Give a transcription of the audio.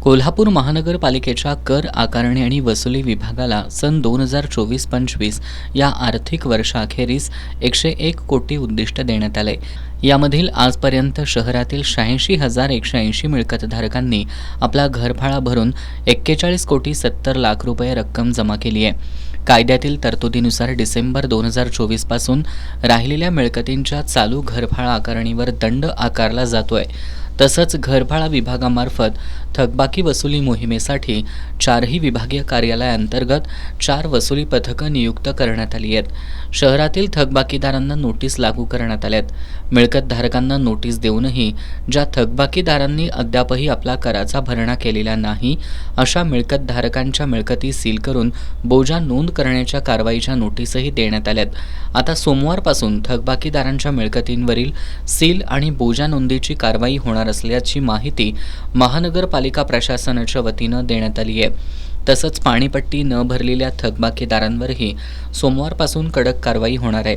कोल्हापूर महानगरपालिकेच्या कर आकारणी आणि वसुली विभागाला सन 2024-25 या आर्थिक वर्षाअखेरीस 101 कोटी उद्दिष्ट देण्यात आले। यामधील आजपर्यंत शहरातील 86,180 मिळकतधारकांनी आपला घरफाळा भरून 41 कोटी 70 लाख रुपये रक्कम जमा केली आहे। कायद्यातील तरतुदीनुसार डिसेंबर 2024 पासून राहिलेल्या मिळकतींच्या चालू घरफाळा आकारणीवर दंड आकारला जातोय। तसंच घरफाळा विभागामार्फत थकबाकी वसुली मोहिमेसाठी 4ही विभागीय कार्यालयांतर्गत 4 वसुली पथकं नियुक्त करण्यात आली आहेत। शहरातील थकबाकीदारांना नोटीस लागू करण्यात आल्यात। मिळकतधारकांना नोटीस देऊनही ज्या थकबाकीदारांनी अद्यापही आपला कराचा भरणा केलेला नाही अशा मिळकतधारकांच्या मिळकती सील करून बोजा नोंद करण्याच्या कारवाईच्या नोटीसही देण्यात आल्यात। आता सोमवारपासून थकबाकीदारांच्या मिळकतींवरील सील आणि बोजा नोंदीची कारवाई होणार असल्याची माहिती महानगरपालिका प्रशासनाच्या वतीनं देण्यात आली आहे। तसंच पाणीपट्टी न भरलेल्या थकबाकीदारांवरही सोमवारपासून कडक कारवाई होणार आहे।